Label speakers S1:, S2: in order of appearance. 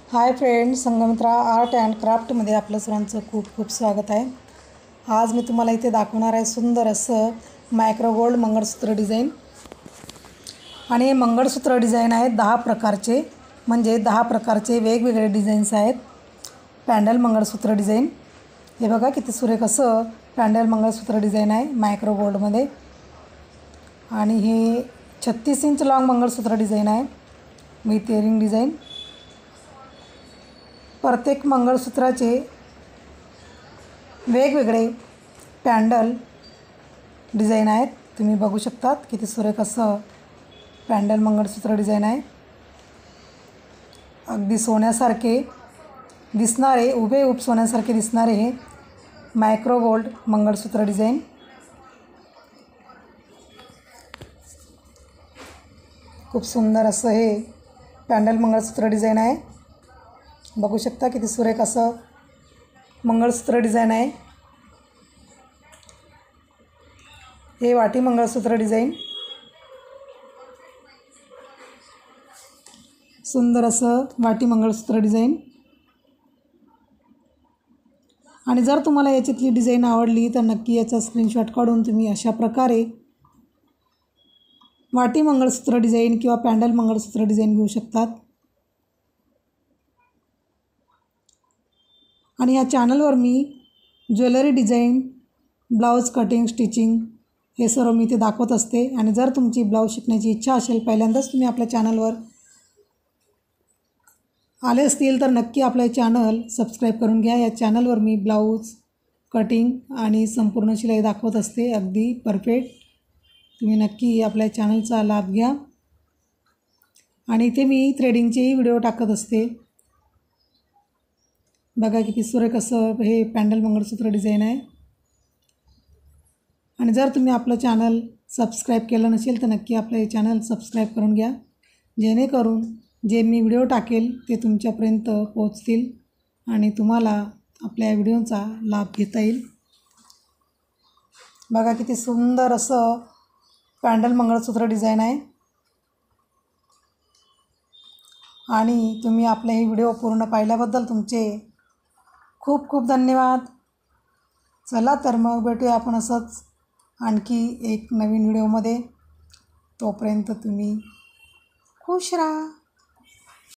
S1: High friends, Sangamitra art and क्राफ्टमध्ये आपलं सर्वांचं खूप खूप स्वागत आहे। आज मी तुम्हाला इथे दाखवणार आहे सुंदर असं मायक्रो गोल्ड मंगळसूत्र डिझाईन। आणि हे मंगळसूत्र डिझाईन आहेत 10 प्रकारचे, म्हणजे 10 प्रकारचे वेगवेगळे डिझाईन्स आहेत। पॅन्डल मंगळसूत्र डिझाईन, हे बघा किती सुरेख असं पॅन्डल मंगळसूत्र डिझाईन आहे मायक्रो गोल्डमध्ये। आणि हे 36 इंच लॉंग मंगळसूत्र डिझाईन आहे विथ इयरिंग डिझाईन। प्रत्येक मंगळसूत्राचे वेगवेगळे पॅन्डल डिझाईन आहेत। तुम्ही बघू शकतात किती सुरेख असं पॅन्डल मंगळसूत्र डिझाईन आहे। अगदी सोन्यासारखे दिसणारे, हुबेहूब सोन्यासारखे दिसणारे हे मायक्रो गोल्ड मंगळसूत्र डिझाईन। खूप सुंदर असं हे पॅन्डल मंगळसूत्र डिझाईन आहे। बघू शकता किती सुरेख असं मंगळसूत्र डिझाईन आहे। हे वाटी मंगळसूत्र डिझाईन, सुंदर असं वाटी मंगळसूत्र डिझाईन। आणि जर तुम्हाला याच्यातली डिझाईन आवडली तर नक्की याचा स्क्रीनशॉट काढून तुम्ही अशा प्रकारे वाटी मंगळसूत्र डिझाईन किंवा पॅन्डल मंगळसूत्र डिझाईन घेऊ शकतात। आणि या चॅनलवर मी jewellery design, blouse cutting, stitching हे सर्व मी इथे दाखवत असते। आणि जर तुमची ब्लाउज शिकण्याची इच्छा असेल, पहिल्यांदाच तुम्ही आपल्या चॅनलवर आले असतील तर नक्की आपले चॅनल सबस्क्राईब करून घ्या। या चॅनलवर मी ब्लाउज कटिंग आणि संपूर्ण शिलाई दाखवत असते, अगदी परफेक्ट। तुम्ही नक्की आपल्या चॅनलचा लाभ घ्या। आणि इथे मी थ्रेडिंगचेही व्हिडिओ टाकत असते। बघा किती सुरेख असं हे पॅन्डल मंगळसूत्र डिझाईन आहे। आणि जर तुम्ही आपलं चॅनल सबस्क्राईब केलं नसेल तर नक्की आपलं हे चॅनल सबस्क्राईब करून घ्या, जेणेकरून जे मी व्हिडिओ टाकेल ते तुमच्यापर्यंत पोहोचतील आणि तुम्हाला आपल्या व्हिडिओचा लाभ घेता येईल। बघा किती सुंदर असं पॅन्डल मंगळसूत्र डिझाईन आहे। आणि तुम्ही आपले हे व्हिडिओ पूर्ण पाहिल्याबद्दल तुमचे खूप खूप धन्यवाद। चला तर मग भेटूया आपण असंच आणखी एक नवीन व्हिडिओमध्ये। तोपर्यंत तुम्ही खुश राहा।